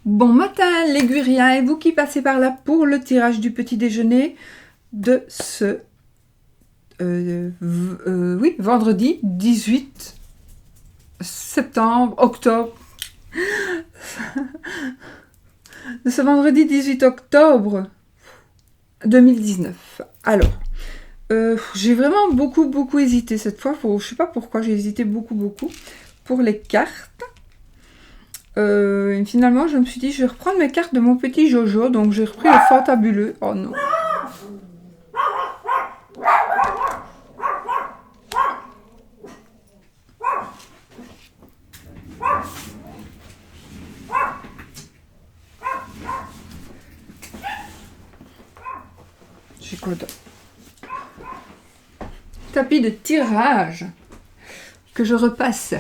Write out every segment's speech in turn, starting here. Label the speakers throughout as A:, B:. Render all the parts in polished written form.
A: Bon matin les Guiriens et vous qui passez par là pour le tirage du petit déjeuner de ce vendredi 18 septembre, octobre, de ce vendredi 18 octobre 2019. Alors, j'ai vraiment beaucoup hésité cette fois, je sais pas pourquoi j'ai hésité beaucoup pour les cartes. Et finalement, je me suis dit, je vais reprendre mes cartes de mon petit Jojo. Donc, j'ai repris le fantabuleux. Oh non. J'ai quoi d'autre? Tapis de tirage que je repasse.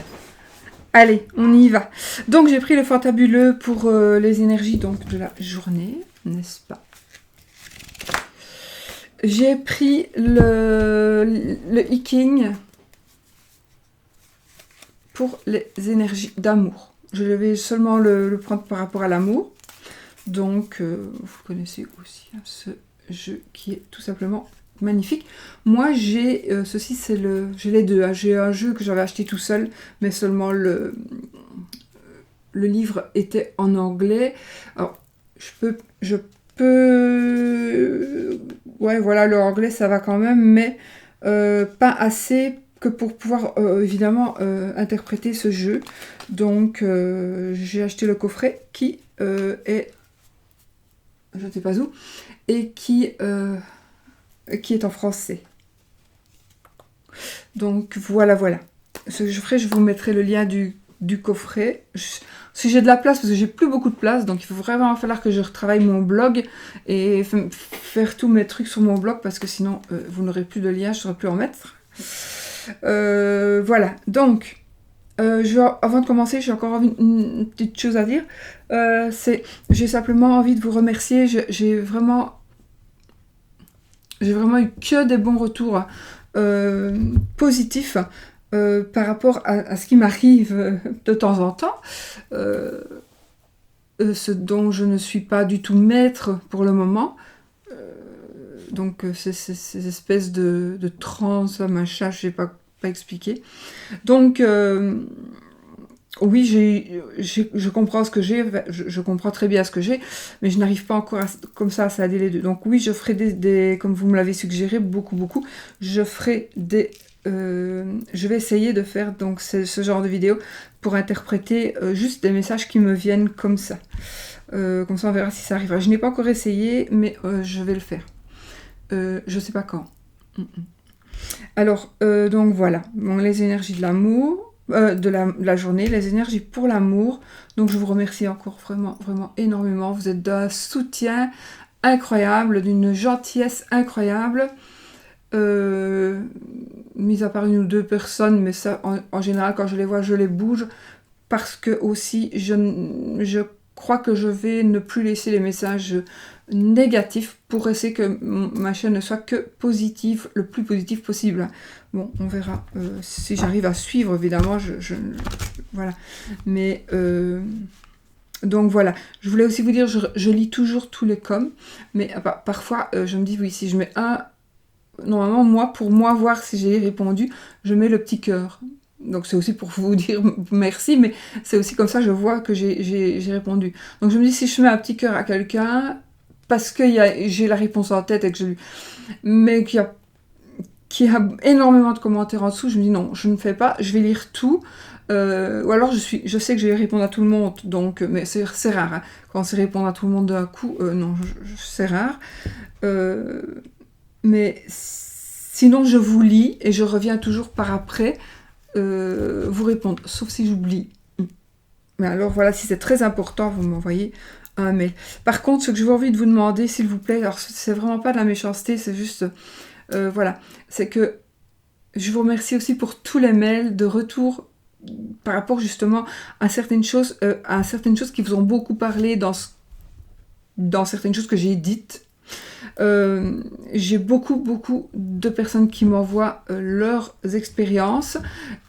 A: Allez, on y va. Donc, j'ai pris le fantabuleux pour les énergies donc, de la journée, n'est-ce pas? J'ai pris le Iking pour les énergies d'amour. Je vais seulement le prendre par rapport à l'amour. Donc, vous connaissez aussi hein, ce jeu qui est tout simplement magnifique. Moi, j'ai ceci, j'ai les deux. Hein. J'ai un jeu que j'avais acheté tout seul, mais seulement le livre était en anglais. Alors, je peux, ouais, voilà, le anglais ça va quand même, mais pas assez que pour pouvoir évidemment interpréter ce jeu. Donc, j'ai acheté le coffret qui est, je ne sais pas où, et qui est en français. Donc voilà. Ce que je ferai, je vous mettrai le lien du coffret. Si j'ai de la place, parce que j'ai plus beaucoup de place, donc il faut vraiment falloir que je retravaille mon blog et faire tous mes trucs sur mon blog, parce que sinon vous n'aurez plus de lien, je ne saurais plus en mettre. Voilà, donc avant de commencer, j'ai encore une petite chose à dire. J'ai simplement envie de vous remercier. J'ai vraiment eu que des bons retours positifs par rapport à ce qui m'arrive de temps en temps, ce dont je ne suis pas du tout maître pour le moment. Donc ces espèces de transe, machin, je ne sais pas expliquer. Donc oui, je comprends ce que j'ai, je comprends très bien ce que j'ai, mais je n'arrive pas encore comme ça à scinder les deux. Donc oui, je ferai comme vous me l'avez suggéré, beaucoup. Je ferai je vais essayer de faire donc ce genre de vidéo pour interpréter juste des messages qui me viennent comme ça. Comme ça, on verra si ça arrivera. Je n'ai pas encore essayé, mais je vais le faire. Je ne sais pas quand. Alors, donc voilà, bon, les énergies de l'amour. De la journée, les énergies pour l'amour. Donc je vous remercie encore vraiment énormément. Vous êtes d'un soutien incroyable, d'une gentillesse incroyable. Mis à part une ou deux personnes, mais ça en général quand je les vois je les bouge, parce que aussi je crois que je vais ne plus laisser les messages négatifs pour essayer que ma chaîne ne soit que positive, le plus positif possible. Bon, on verra si j'arrive à suivre, évidemment, voilà. Mais donc voilà, je voulais aussi vous dire, je lis toujours tous les coms, mais parfois je me dis, oui, si je mets normalement, moi, pour moi, voir si j'ai répondu, je mets le petit cœur. Donc c'est aussi pour vous dire merci, mais c'est aussi comme ça je vois que j'ai répondu. Donc je me dis, si je mets un petit cœur à quelqu'un, parce que j'ai la réponse en tête et que mais qu'il y a énormément de commentaires en dessous, je me dis non, je ne fais pas, je vais lire tout. Ou alors je sais que je vais répondre à tout le monde, donc, mais c'est rare. Hein. Quand c'est répondre à tout le monde d'un coup, non, c'est rare. Mais sinon, je vous lis et je reviens toujours par après vous répondre, sauf si j'oublie. Mais alors voilà, si c'est très important, vous m'envoyez un mail. Par contre, ce que j'ai envie de vous demander, s'il vous plaît, alors c'est vraiment pas de la méchanceté, c'est juste, voilà, c'est que je vous remercie aussi pour tous les mails de retour par rapport justement à certaines choses qui vous ont beaucoup parlé dans certaines choses que j'ai dites. J'ai beaucoup de personnes qui m'envoient leurs expériences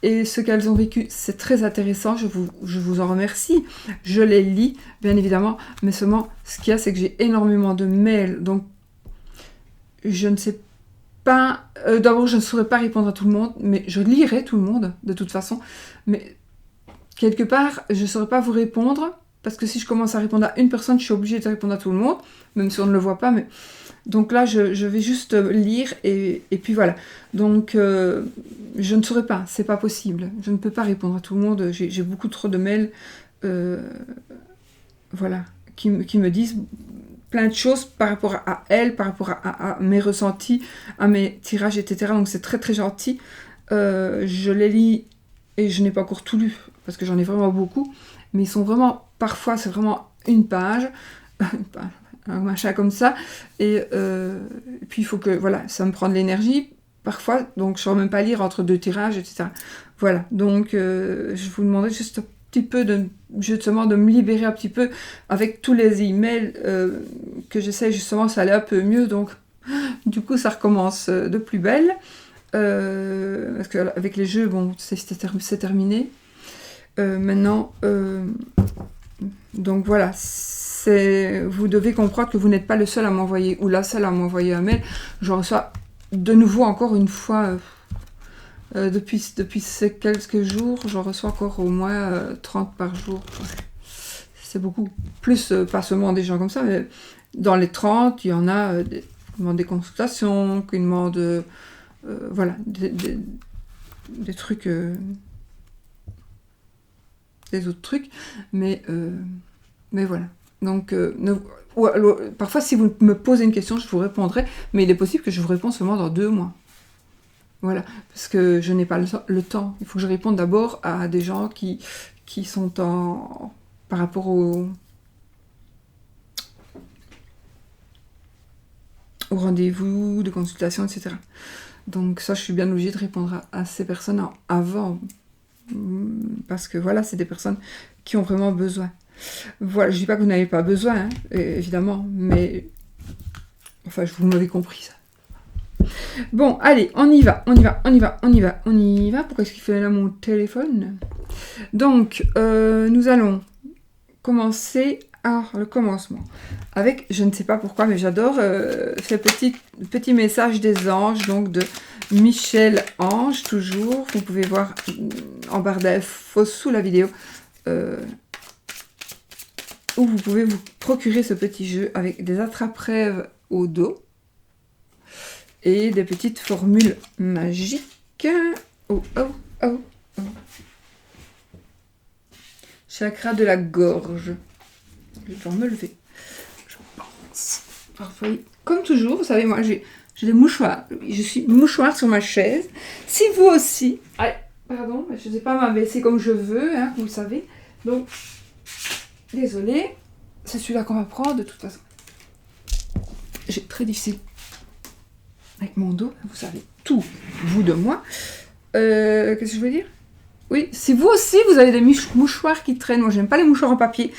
A: et ce qu'elles ont vécu. C'est très intéressant, je vous en remercie. Je les lis, bien évidemment, mais seulement, ce qu'il y a, c'est que j'ai énormément de mails, donc je ne sais pas... D'abord, je ne saurais pas répondre à tout le monde, mais je lirai tout le monde, de toute façon. Mais quelque part, je ne saurais pas vous répondre, parce que si je commence à répondre à une personne, je suis obligée de répondre à tout le monde, même si on ne le voit pas. Mais donc là, je vais juste lire, et puis voilà. Donc, je ne saurais pas, c'est pas possible. Je ne peux pas répondre à tout le monde, j'ai beaucoup trop de mails, voilà, qui me disent plein de choses par rapport à elles, par rapport à mes ressentis, à mes tirages, etc. Donc c'est très gentil. Je les lis et je n'ai pas encore tout lu parce que j'en ai vraiment beaucoup, mais ils sont vraiment, parfois c'est vraiment une page, un machin comme ça, et puis il faut que, voilà, ça me prend de l'énergie parfois, donc je ne saurais même pas lire entre deux tirages, etc. Voilà, donc je vous demanderai juste un petit peu justement de me libérer un petit peu avec tous les emails que j'essaie justement, ça allait un peu mieux, donc du coup ça recommence de plus belle, parce qu'avec les jeux, bon, c'est terminé. Maintenant, donc voilà, vous devez comprendre que vous n'êtes pas le seul à m'envoyer, ou la seule à m'envoyer un mail. J'en reçois de nouveau encore une fois, depuis ces quelques jours, j'en reçois encore au moins 30 par jour. C'est beaucoup. Plus, pas seulement des gens comme ça, mais dans les 30, il y en a qui demandent des consultations, qui demandent voilà, des trucs, des autres trucs, mais voilà. Donc, parfois, si vous me posez une question, je vous répondrai, mais il est possible que je vous réponde seulement dans 2 mois. Voilà, parce que je n'ai pas le temps. Il faut que je réponde d'abord à des gens qui sont par rapport au rendez-vous de consultation, etc. Donc ça, je suis bien obligée de répondre à ces personnes avant, parce que voilà, c'est des personnes qui ont vraiment besoin. Voilà, je dis pas que vous n'avez pas besoin, hein, évidemment, mais enfin, vous m'avez compris ça. Bon, allez, on y va. Pourquoi est-ce qu'il fait là mon téléphone? Donc, nous allons commencer le commencement. Avec, je ne sais pas pourquoi, mais j'adore ces petits messages des anges, donc de Michel Ange, toujours. Vous pouvez voir en barre d'infos sous la vidéo, où vous pouvez vous procurer ce petit jeu avec des attrape-rêves au dos et des petites formules magiques. Oh. Chakra de la gorge. Je vais me lever, je pense. Parfois, comme toujours, vous savez, moi j'ai des mouchoirs. Je suis mouchoir sur ma chaise. Si vous aussi... pardon, je ne sais pas m'abaisser comme je veux, hein, vous le savez. Donc, désolée. C'est celui-là qu'on va prendre de toute façon. J'ai très difficile avec mon dos, vous savez tout, vous de moi. Qu'est-ce que je veux dire? Oui, si vous aussi vous avez des mouchoirs qui traînent, moi j'aime pas les mouchoirs en papier,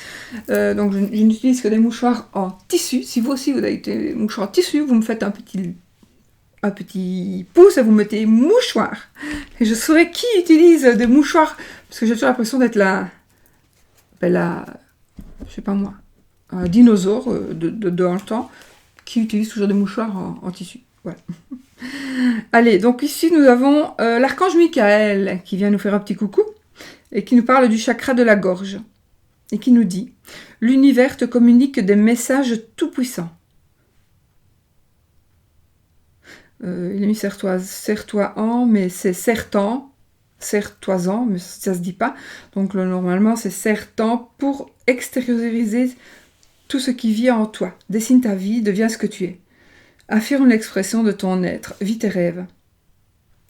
A: donc je n'utilise que des mouchoirs en tissu. Si vous aussi vous avez des mouchoirs en tissu, vous me faites un petit pouce et vous mettez mouchoir. Et je saurais qui utilise des mouchoirs, parce que j'ai toujours l'impression d'être je sais pas moi, un dinosaure dans le temps, qui utilise toujours des mouchoirs en tissu. Voilà. Allez, donc ici nous avons l'archange Michael qui vient nous faire un petit coucou et qui nous parle du chakra de la gorge et qui nous dit « L'univers te communique des messages tout-puissants. » Il a mis « serre-toi-en », mais c'est « serre-toi-en », mais ça se dit pas. Donc normalement c'est « serre-t'en » pour extérioriser tout ce qui vit en toi. Dessine ta vie, deviens ce que tu es. Affirme l'expression de ton être, vis tes rêves.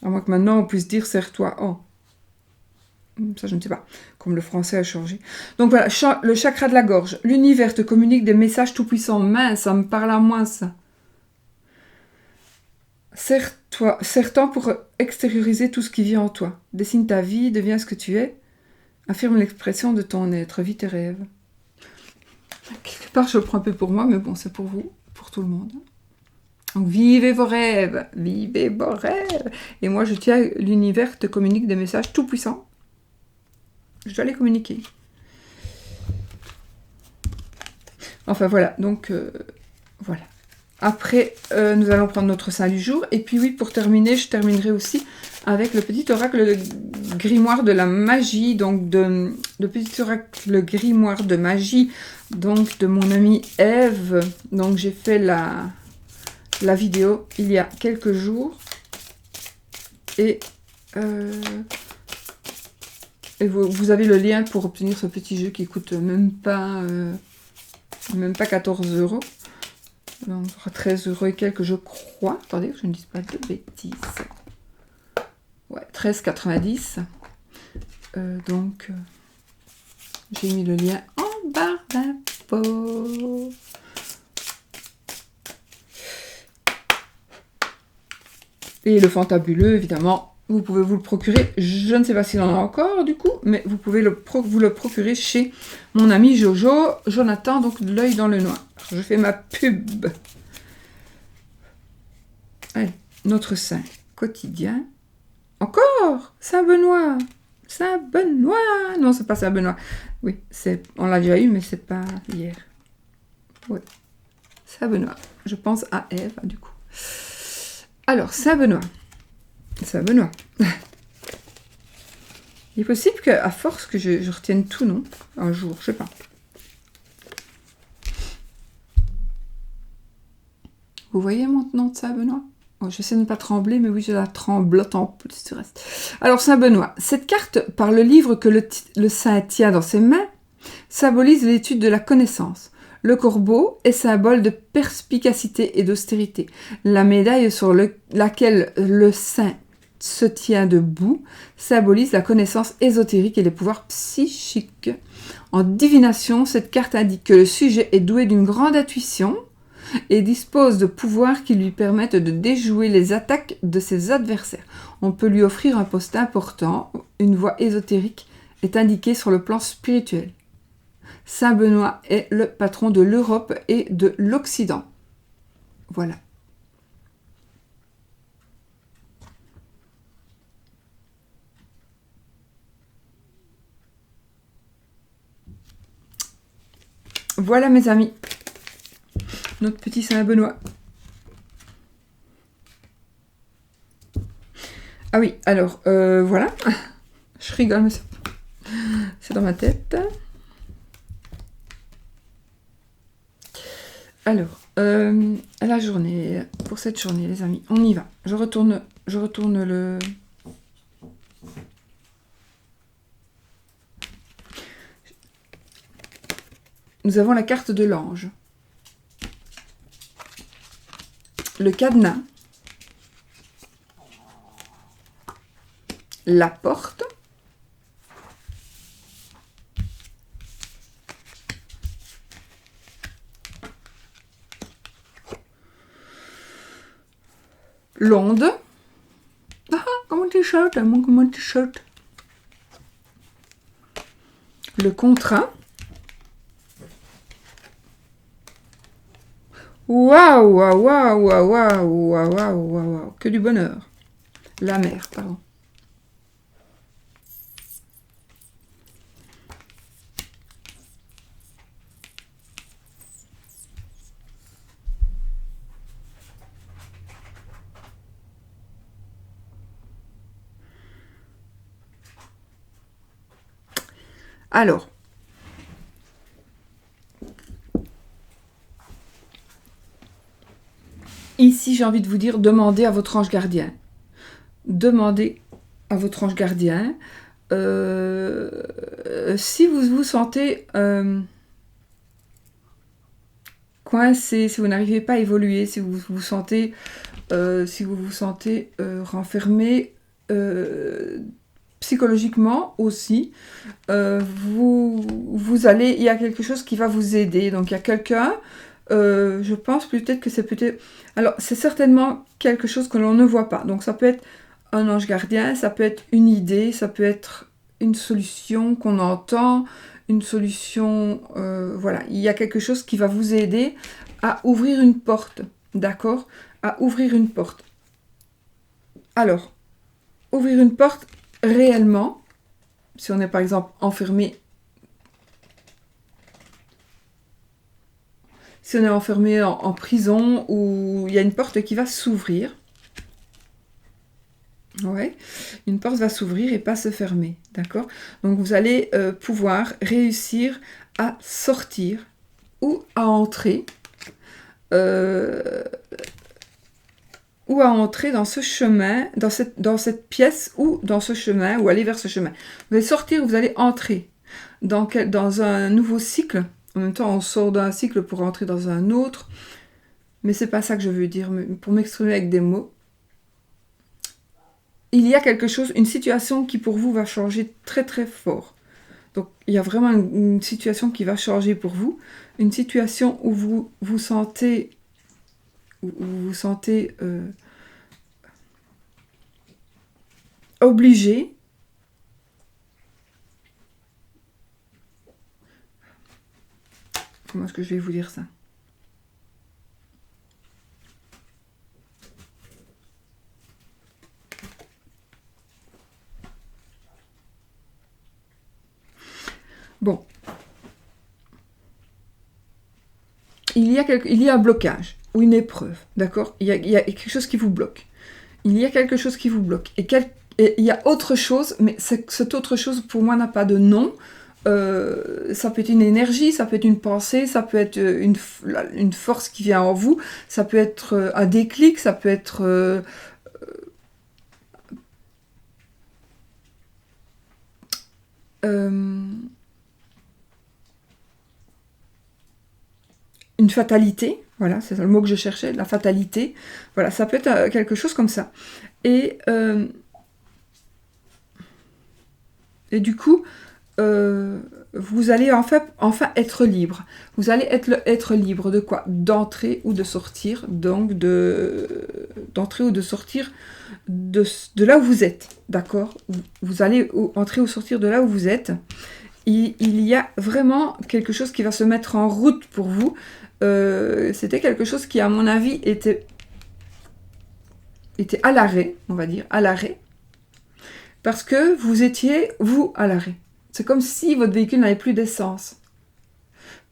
A: À moins que maintenant on puisse dire serre-toi en. Ça je ne sais pas, comme le français a changé. Donc voilà, le chakra de la gorge. L'univers te communique des messages tout-puissants. Mince, ça me parle à moi ça. Serre-toi pour extérioriser tout ce qui vit en toi. Dessine ta vie, deviens ce que tu es. Affirme l'expression de ton être, vis tes rêves. Quelque part je le prends un peu pour moi, mais bon, c'est pour vous, pour tout le monde. Donc, vivez vos rêves, vivez vos rêves. Et moi, je tiens, l'univers te communique des messages tout puissants. Je dois les communiquer. Enfin, voilà. Donc, voilà. Après, nous allons prendre notre saint du jour. Et puis, oui, pour terminer, je terminerai aussi avec le petit oracle de grimoire de la magie. Donc, le petit oracle grimoire de magie. Donc, de mon amie Ève. Donc, j'ai fait la vidéo il y a quelques jours. Et vous avez le lien pour obtenir ce petit jeu qui coûte même pas 14 €. Donc 13 € et quelques, je crois. Attendez, que je ne dise pas de bêtises. Ouais, 13,90 €. Donc j'ai mis le lien en barre d'infos. Et le fantabuleux, évidemment, vous pouvez vous le procurer. Je ne sais pas s'il en a encore, du coup, mais vous pouvez vous le procurer chez mon ami Jojo, Jonathan, donc de l'œil dans le noir. Je fais ma pub. Allez, notre saint quotidien. Encore Saint-Benoît. Saint-Benoît. Non, c'est pas Saint-Benoît. Oui, on l'a déjà eu, mais c'est pas hier. Oui. Saint-Benoît. Je pense à Ève, du coup. Alors, Saint-Benoît. Saint-Benoît. Il est possible qu'à force que je retienne tout, non? Un jour, je sais pas. Vous voyez mon nom de Saint-Benoît? Oh, j'essaie de ne pas trembler, mais oui, j'ai la tremblote en plus du reste. Alors, Saint-Benoît. Cette carte, par le livre que le saint tient dans ses mains, symbolise l'étude de la connaissance. Le corbeau est symbole de perspicacité et d'austérité. La médaille sur laquelle le saint se tient debout symbolise la connaissance ésotérique et les pouvoirs psychiques. En divination, cette carte indique que le sujet est doué d'une grande intuition et dispose de pouvoirs qui lui permettent de déjouer les attaques de ses adversaires. On peut lui offrir un poste important. Une voie ésotérique est indiquée sur le plan spirituel. Saint Benoît est le patron de l'Europe et de l'Occident. Voilà. Voilà mes amis, notre petit Saint Benoît. Ah oui, alors voilà, je rigole mais c'est dans ma tête. Alors, la journée, pour cette journée les amis, on y va. Je retourne le... Nous avons la carte de l'ange. Le cadenas. La porte. L'onde. Ah, comme un t-shirt, comme un t-shirt. Le contrat. Waouh, waouh, waouh, waouh, waouh, waouh, waouh, que du bonheur. La mer, pardon. Alors, ici, j'ai envie de vous dire, demandez à votre ange gardien. Demandez à votre ange gardien. Si vous vous sentez coincé, si vous n'arrivez pas à évoluer, si vous vous sentez, renfermé psychologiquement aussi, vous allez, il y a quelque chose qui va vous aider. Donc il y a quelqu'un, je pense peut-être que c'est peut-être... Alors c'est certainement quelque chose que l'on ne voit pas. Donc ça peut être un ange gardien, ça peut être une idée, ça peut être une solution qu'on entend, une solution... voilà, il y a quelque chose qui va vous aider à ouvrir une porte. d'accord, à ouvrir une porte. Alors, ouvrir une porte réellement, si on est par exemple enfermé, si on est enfermé en prison, où il y a une porte qui va s'ouvrir, ouais, une porte va s'ouvrir et pas se fermer, d'accord? Donc vous allez pouvoir réussir à sortir ou à entrer, dans ce chemin, dans cette pièce ou dans ce chemin, ou aller vers ce chemin. Vous allez sortir, vous allez entrer dans un nouveau cycle. En même temps, on sort d'un cycle pour entrer dans un autre. Mais c'est pas ça que je veux dire, pour m'exprimer avec des mots. Il y a quelque chose, une situation qui pour vous va changer très très fort. Donc il y a vraiment une situation qui va changer pour vous. Une situation où vous vous sentez... obligé, comment est-ce que je vais vous dire ça? Bon, il y a un blocage ou une épreuve, d'accord? Il y a quelque chose qui vous bloque. Il y a quelque chose qui vous bloque. Et il y a autre chose, mais cette autre chose, pour moi, n'a pas de nom. Ça peut être une énergie, ça peut être une pensée, ça peut être une force qui vient en vous, ça peut être un déclic, ça peut être... une fatalité, voilà, c'est le mot que je cherchais, la fatalité. Voilà, ça peut être quelque chose comme ça. Et du coup, vous allez enfin être libre. Vous allez être libre de quoi? D'entrer ou de sortir, donc d'entrer ou de sortir de là où vous êtes, d'accord? Vous allez entrer ou sortir de là où vous êtes. Il y a vraiment quelque chose qui va se mettre en route pour vous. C'était quelque chose qui, à mon avis, était à l'arrêt, on va dire, à l'arrêt, parce que vous étiez, vous, à l'arrêt. C'est comme si votre véhicule n'avait plus d'essence.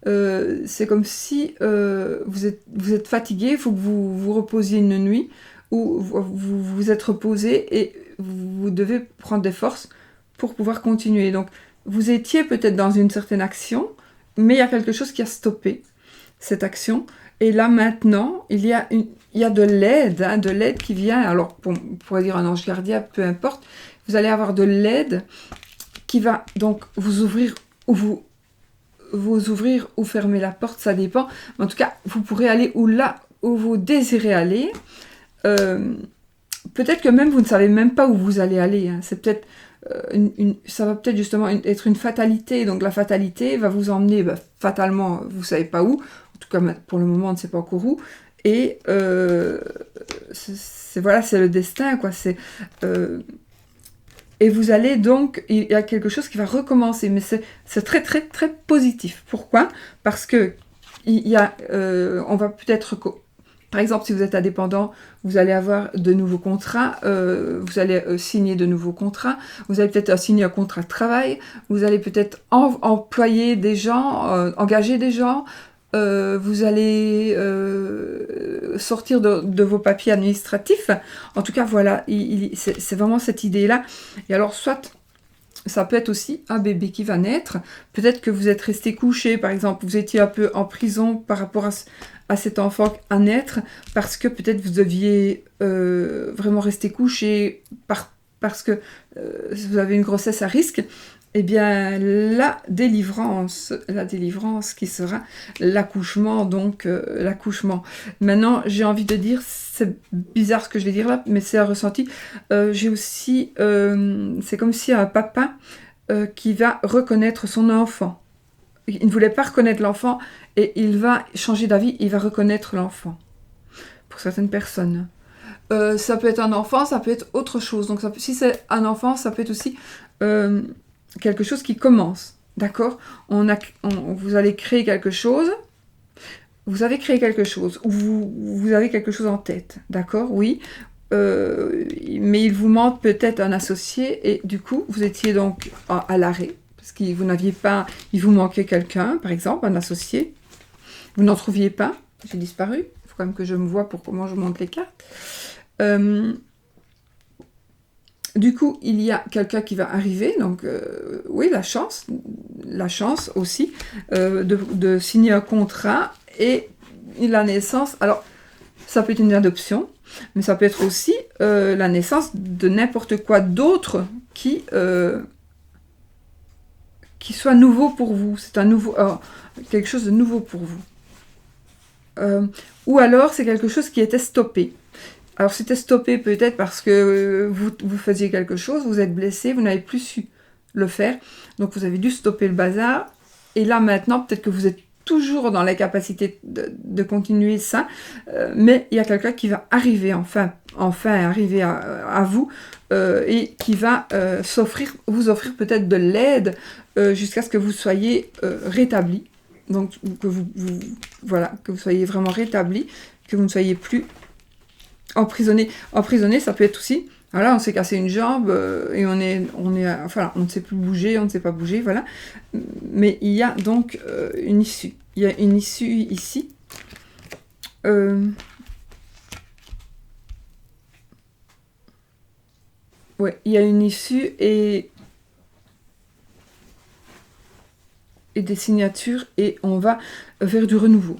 A: C'est comme si vous êtes fatigué, il faut que vous vous reposiez une nuit, ou vous vous êtes reposé et vous devez prendre des forces pour pouvoir continuer. Donc, vous étiez peut-être dans une certaine action, mais il y a quelque chose qui a stoppé cette action. Et là, maintenant, il y a de l'aide, hein, de l'aide qui vient. Alors, on pourrait dire un ange gardien, peu importe. Vous allez avoir de l'aide qui va donc vous ouvrir ou fermer la porte, ça dépend. Mais en tout cas, vous pourrez aller là où vous désirez aller. Peut-être que même vous ne savez même pas où vous allez aller. Hein. C'est peut-être ça va peut-être justement être une fatalité. Donc la fatalité va vous emmener fatalement, vous ne savez pas où. En tout cas, pour le moment, on ne sait pas encore où. Et voilà, c'est le destin, quoi. Et vous allez donc, il y a quelque chose qui va recommencer, mais c'est très très très positif. Pourquoi? Parce que on va peut-être, par exemple, si vous êtes indépendant, vous allez avoir de nouveaux contrats, vous allez signer de nouveaux contrats, vous allez peut-être signer un contrat de travail, vous allez peut-être employer des gens, engager des gens, vous allez sortir de vos papiers administratifs. En tout cas, voilà, c'est vraiment cette idée-là. Et alors, soit ça peut être aussi un bébé qui va naître. Peut-être que vous êtes resté couché, par exemple, vous étiez un peu en prison par rapport à cet enfant à naître, parce que peut-être vous deviez vraiment rester couché parce que vous avez une grossesse à risque. Eh bien, la délivrance qui sera l'accouchement, donc l'accouchement. Maintenant, j'ai envie de dire, c'est bizarre ce que je vais dire là, mais c'est un ressenti. J'ai aussi, c'est comme si un papa qui va reconnaître son enfant. Il ne voulait pas reconnaître l'enfant et il va changer d'avis, il va reconnaître l'enfant. Pour certaines personnes. Ça peut être un enfant, ça peut être autre chose. Donc, si c'est un enfant, ça peut être aussi quelque chose qui commence. D'accord ? Vous allez créer quelque chose. vous avez créé quelque chose, ou vous avez quelque chose en tête, d'accord? Oui. Mais il vous manque peut-être un associé, et du coup, vous étiez donc à l'arrêt, parce que vous n'aviez pas, il vous manquait quelqu'un, par exemple, un associé. Vous n'en trouviez pas, j'ai disparu. Il faut quand même que je me vois pour comment je monte les cartes. Du coup, il y a quelqu'un qui va arriver, donc oui, la chance aussi de signer un contrat et la naissance. Alors, ça peut être une adoption, mais ça peut être aussi la naissance de n'importe quoi d'autre qui soit nouveau pour vous. C'est quelque chose de nouveau pour vous. Ou alors, c'est quelque chose qui était stoppé. Alors, c'était stoppé peut-être parce que vous faisiez quelque chose, vous êtes blessé, vous n'avez plus su le faire. Donc, vous avez dû stopper le bazar. Et là, maintenant, peut-être que vous êtes toujours dans la capacité de continuer ça. Mais il y a quelqu'un qui va arriver, enfin arriver à vous et qui va vous offrir peut-être de l'aide jusqu'à ce que vous soyez rétabli. Donc, que vous soyez vraiment rétabli, que vous ne soyez plus emprisonné. Emprisonné, ça peut être aussi, voilà, on s'est cassé une jambe et on ne sait plus bouger, on ne sait pas bouger, voilà. Mais il y a donc une issue. Il y a une issue ici. Ouais, il y a une issue et des signatures et on va vers du renouveau.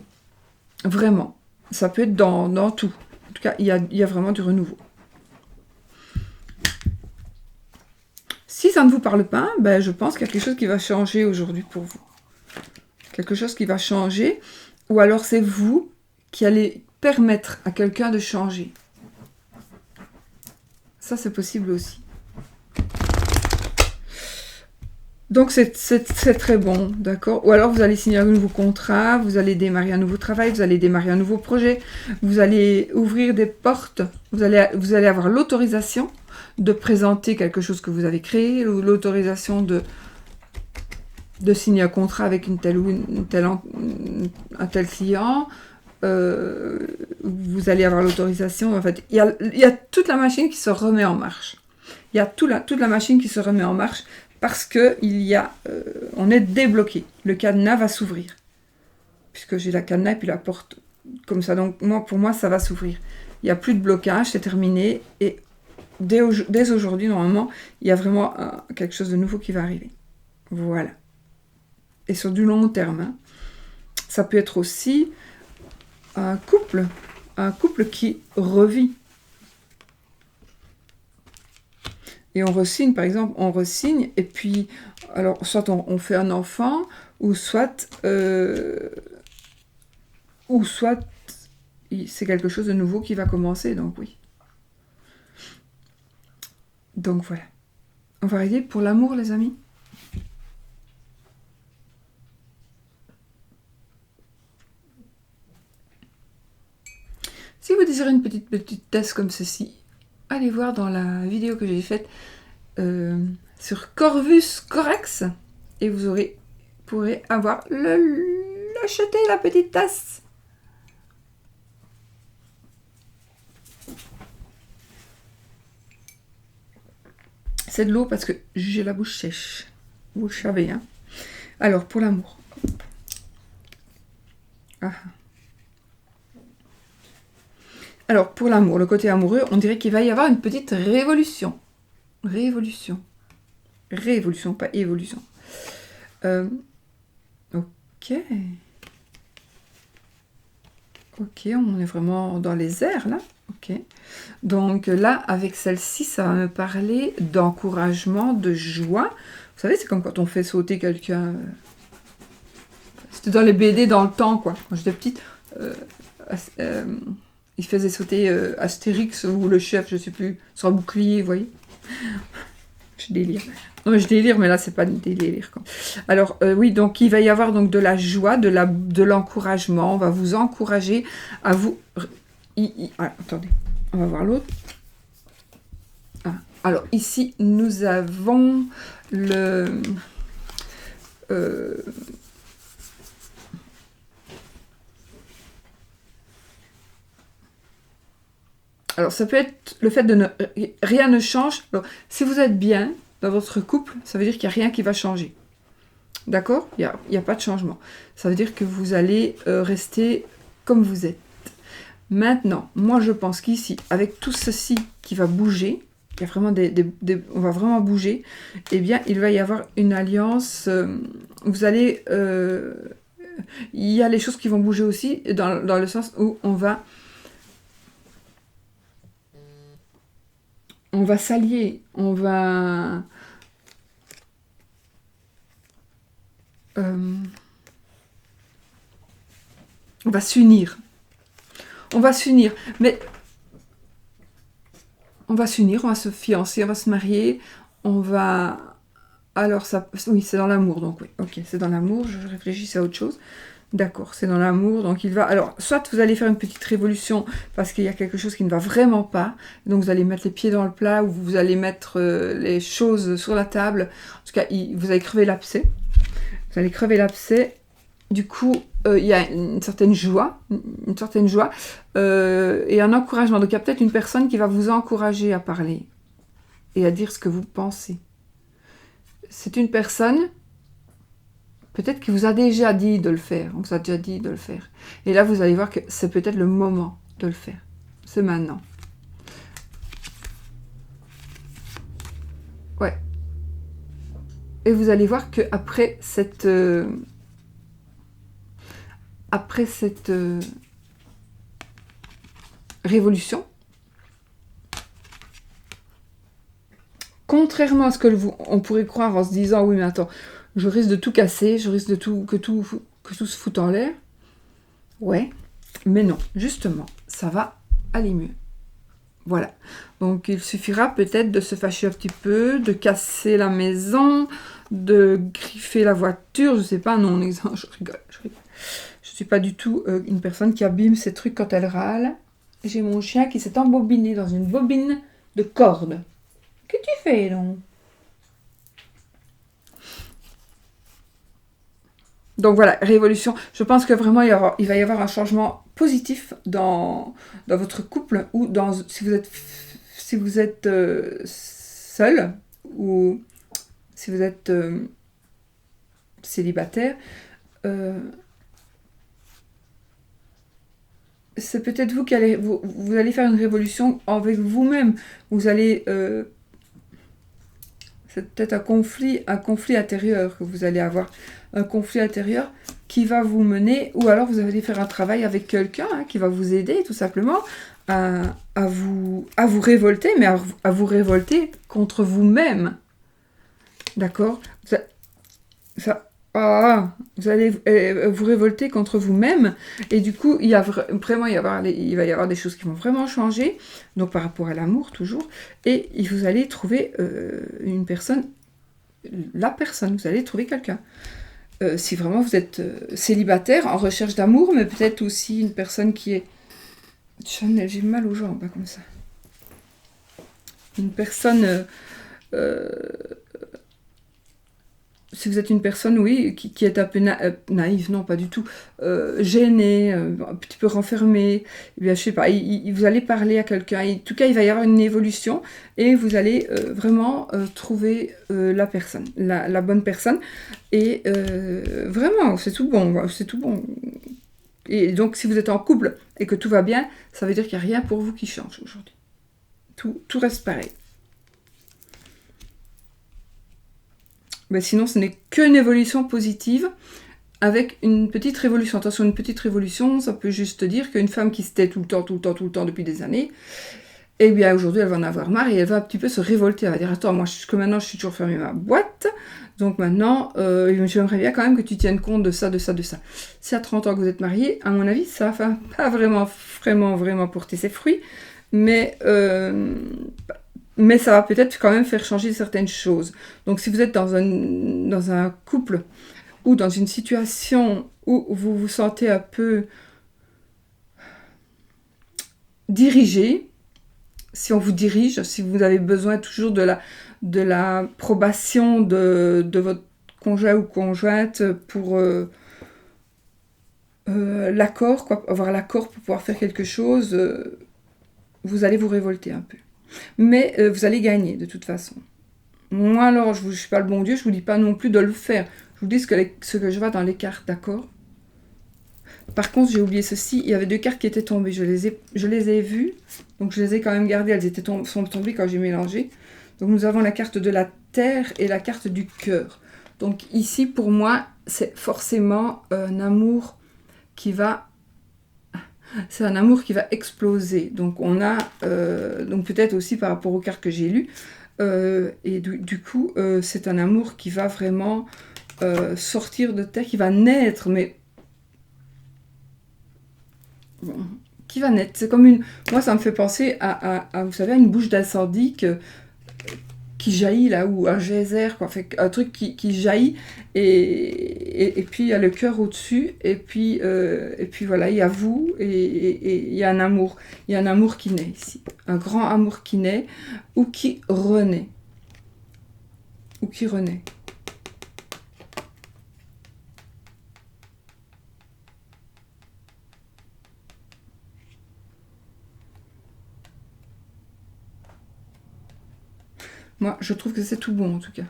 A: Vraiment. Ça peut être dans tout. En tout cas, il y a vraiment du renouveau. Si ça ne vous parle pas, ben, je pense qu'il y a quelque chose qui va changer aujourd'hui pour vous. Quelque chose qui va changer, ou alors c'est vous qui allez permettre à quelqu'un de changer. Ça, c'est possible aussi. Donc, c'est très bon, d'accord? Ou alors, vous allez signer un nouveau contrat, vous allez démarrer un nouveau travail, vous allez démarrer un nouveau projet, vous allez ouvrir des portes, vous allez avoir l'autorisation de présenter quelque chose que vous avez créé, l'autorisation de signer un contrat avec un tel client, vous allez avoir l'autorisation. En fait, il y a toute la machine qui se remet en marche. Il y a toute la machine qui se remet en marche parce que on est débloqué. Le cadenas va s'ouvrir. Puisque j'ai la cadenas et puis la porte comme ça. Donc pour moi, ça va s'ouvrir. Il n'y a plus de blocage, c'est terminé. Et dès aujourd'hui, normalement, il y a vraiment quelque chose de nouveau qui va arriver. Voilà. Et sur du long terme. Hein. Ça peut être aussi un couple qui revit. Et on resigne, par exemple, et puis, alors, soit on fait un enfant, ou soit c'est quelque chose de nouveau qui va commencer, donc oui. Donc voilà. On va arrêter pour l'amour, les amis. Si vous désirez une petite tasse comme ceci, allez voir dans la vidéo que j'ai faite sur Corvus Corax et vous pourrez avoir l'acheter, la petite tasse. C'est de l'eau parce que j'ai la bouche sèche. Vous le savez, hein. Alors, pour l'amour. Ah. Alors, pour l'amour, le côté amoureux, on dirait qu'il va y avoir une petite révolution. Révolution, pas évolution. Ok. Ok, on est vraiment dans les airs, là. Ok. Donc là, avec celle-ci, ça va me parler d'encouragement, de joie. Vous savez, c'est comme quand on fait sauter quelqu'un. C'était dans les BD dans le temps, quoi. Quand j'étais petite, il faisait sauter Astérix ou le chef, je sais plus, sur un bouclier, vous voyez. Je délire. Non, je délire, mais là, c'est pas des délire. Quoi. Alors, oui, donc, il va y avoir donc de la joie, de l'encouragement. On va vous encourager à vous... Ah, attendez, on va voir l'autre. Ah, alors, ici, nous avons le... Alors, ça peut être le fait de ne... Rien ne change. Alors, si vous êtes bien dans votre couple, ça veut dire qu'il n'y a rien qui va changer. D'accord? Il n'y a pas de changement. Ça veut dire que vous allez rester comme vous êtes. Maintenant, moi je pense qu'ici, avec tout ceci qui va bouger, il y a vraiment on va vraiment bouger, eh bien il va y avoir une alliance, vous allez... il y a les choses qui vont bouger aussi, dans le sens où on va s'allier, on va... on va s'unir. On va s'unir, mais on va s'unir, on va se fiancer, on va se marier, on va... Alors ça... Oui, c'est dans l'amour, donc oui, ok, c'est dans l'amour, je réfléchissais à autre chose. D'accord, c'est dans l'amour, donc il va... Alors, soit vous allez faire une petite révolution parce qu'il y a quelque chose qui ne va vraiment pas, donc vous allez mettre les pieds dans le plat, ou vous allez mettre les choses sur la table. En tout cas, vous allez crever l'abcès. Vous allez crever l'abcès. Du coup, il y a une certaine joie, et un encouragement. Donc, il y a peut-être une personne qui va vous encourager à parler et à dire ce que vous pensez. C'est une personne, peut-être qui vous a déjà dit de le faire. On vous a déjà dit de le faire. Et là, vous allez voir que c'est peut-être le moment de le faire. C'est maintenant. Ouais. Et vous allez voir qu'après cette... révolution, contrairement à ce que on pourrait croire en se disant oui mais attends, je risque de tout casser, je risque de que tout se foute en l'air, ouais, mais non, justement, ça va aller mieux. Voilà, donc il suffira peut-être de se fâcher un petit peu, de casser la maison, de griffer la voiture, je sais pas, non, exemple, je rigole. Je suis pas du tout une personne qui abîme ses trucs quand elle râle. J'ai mon chien qui s'est embobiné dans une bobine de corde. Qu'est-ce que tu fais, donc? Donc voilà, révolution. Je pense que vraiment, il va y avoir un changement positif dans votre couple, ou si vous êtes seul, ou si vous êtes célibataire. C'est peut-être vous qui allez... Vous allez faire une révolution avec vous-même. Vous allez... c'est peut-être un conflit intérieur que vous allez avoir. Un conflit intérieur qui va vous mener... Ou alors vous allez faire un travail avec quelqu'un qui va vous aider, tout simplement, à vous révolter, mais à vous révolter contre vous-même. D'accord? Vous allez vous révolter contre vous-même, et du coup, il va y avoir des choses qui vont vraiment changer, donc par rapport à l'amour, toujours, et vous allez trouver une personne, vous allez trouver quelqu'un. Si vraiment vous êtes célibataire, en recherche d'amour, mais peut-être aussi une personne qui est... Chanel, j'ai mal aux jambes, comme ça. Une personne... si vous êtes une personne, oui, qui est un peu naïve, non, pas du tout, gênée, un petit peu renfermée, eh bien, je sais pas, vous allez parler à quelqu'un, en tout cas, il va y avoir une évolution, et vous allez vraiment trouver la personne, la bonne personne, et vraiment, c'est tout bon, c'est tout bon. Et donc, si vous êtes en couple, et que tout va bien, ça veut dire qu'il n'y a rien pour vous qui change aujourd'hui. Tout reste pareil. Mais sinon, ce n'est qu'une évolution positive avec une petite révolution. Attention, une petite révolution, ça peut juste dire qu'une femme qui se tait tout le temps depuis des années, eh bien aujourd'hui, elle va en avoir marre et elle va un petit peu se révolter. Elle va dire, attends, moi, jusque maintenant, je suis toujours fermée ma boîte, donc maintenant, j'aimerais bien quand même que tu tiennes compte de ça, de ça, de ça. Si à 30 ans que vous êtes mariés, à mon avis, ça va pas vraiment porter ses fruits, mais ça va peut-être quand même faire changer certaines choses. Donc si vous êtes dans un couple ou dans une situation où vous vous sentez un peu dirigé, si on vous dirige, si vous avez besoin toujours de l'approbation de votre conjoint ou conjointe pour l'accord, avoir l'accord pour pouvoir faire quelque chose... vous allez vous révolter un peu. Mais vous allez gagner de toute façon. Moi alors, je ne suis pas le bon Dieu, je ne vous dis pas non plus de le faire. Je vous dis ce que je vois dans les cartes, d'accord? Par contre, j'ai oublié ceci, il y avait 2 cartes qui étaient tombées, je les ai vues, donc je les ai quand même gardées, elles sont tombées quand j'ai mélangé. Donc nous avons la carte de la terre et la carte du cœur. Donc ici, pour moi, c'est forcément un amour qui va... C'est un amour qui va exploser. Donc on a... donc peut-être aussi par rapport aux cartes que j'ai lues. Et du coup, c'est un amour qui va vraiment sortir de terre, qui va naître, mais... Bon, qui va naître. C'est comme une... Moi, ça me fait penser à vous savez, à une bouche d'incendie qui jaillit là, ou un geyser, quoi. Fait, un truc qui jaillit, et puis il y a le cœur au-dessus, et puis voilà, il y a vous, et il y a un amour. Il y a un amour qui naît ici. Un grand amour qui naît, ou qui renaît. Ou qui renaît. Moi, je trouve que c'est tout bon, en tout cas.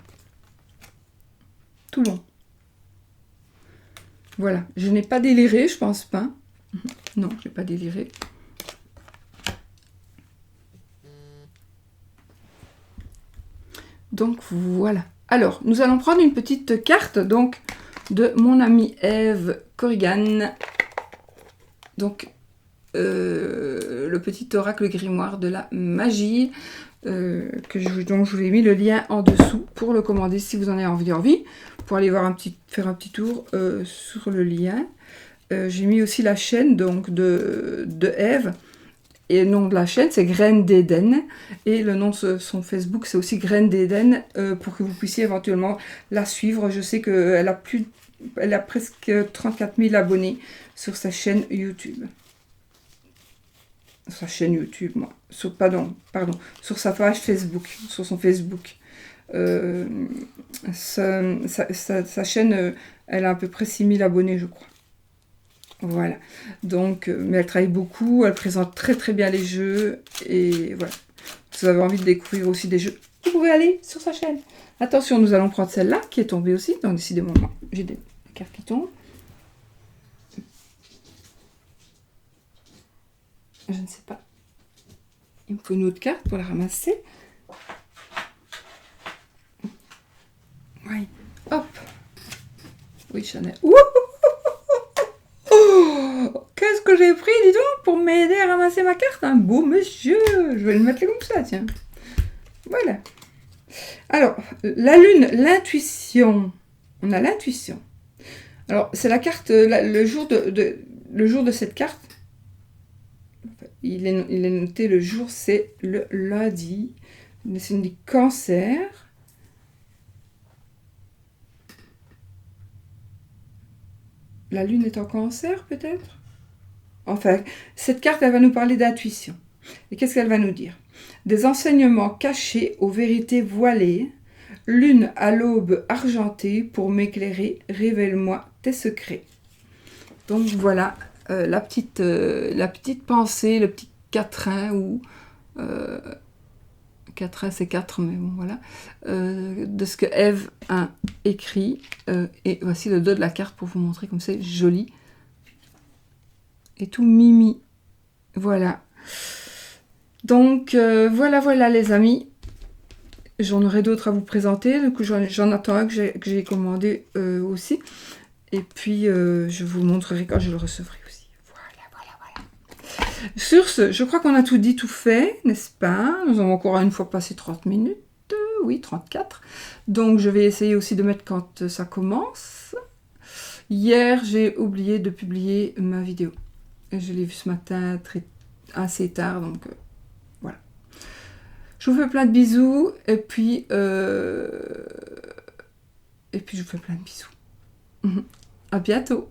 A: Tout bon. Voilà. Je n'ai pas déliré, je pense pas. Non, je n'ai pas déliré. Donc, voilà. Alors, nous allons prendre une petite carte, donc, de mon amie Eve Corrigan. Donc, le petit oracle grimoire de la magie. Donc je vous ai mis le lien en dessous pour le commander si vous en avez envie, pour aller voir faire un petit tour sur le lien. J'ai mis aussi la chaîne donc de Eve, et le nom de la chaîne c'est Graines d'Éden, et le nom de son Facebook c'est aussi Graines d'Éden, pour que vous puissiez éventuellement la suivre. Je sais qu'elle a presque 34 000 abonnés sur sa chaîne YouTube. Sa chaîne YouTube, moi. Pardon, sur sa page Facebook, sur son Facebook. Sa chaîne, elle a à peu près 6000 abonnés, je crois. Voilà. Donc, mais elle travaille beaucoup, elle présente très très bien les jeux, et voilà. Si vous avez envie de découvrir aussi des jeux, vous pouvez aller sur sa chaîne. Attention, nous allons prendre celle-là, qui est tombée aussi, donc décidément, j'ai des cartes qui tombent. Je ne sais pas. Il me faut une autre carte pour la ramasser. Oui. Hop. Oui, Chanel. Ouh, oh, qu'est-ce que j'ai pris, dis donc, pour m'aider à ramasser ma carte. Un beau monsieur. Je vais le mettre comme ça, tiens. Voilà. Alors, la lune, l'intuition. On a l'intuition. Alors, c'est la carte, le jour de cette carte. Il est noté le jour, c'est le lundi. C'est une cancer. La lune est en cancer, peut-être? Enfin, cette carte, elle va nous parler d'intuition. Et qu'est-ce qu'elle va nous dire? Des enseignements cachés aux vérités voilées. Lune à l'aube argentée pour m'éclairer. Révèle-moi tes secrets. Donc voilà. La petite pensée, le petit quatrain, ou quatrain c'est 4, mais bon voilà, de ce que Eve a écrit, et voici le dos de la carte pour vous montrer comme c'est joli, et tout mimi, voilà. Donc voilà les amis, j'en aurai d'autres à vous présenter, du coup j'en attends un que j'ai commandé aussi, et puis je vous montrerai quand je le recevrai aussi. Sur ce, je crois qu'on a tout dit, tout fait, n'est-ce pas? Nous avons encore une fois passé 30 minutes, oui, 34. Donc, je vais essayer aussi de mettre quand ça commence. Hier, j'ai oublié de publier ma vidéo. Je l'ai vue ce matin assez tard, donc voilà. Je vous fais plein de bisous, et puis je vous fais plein de bisous. À bientôt.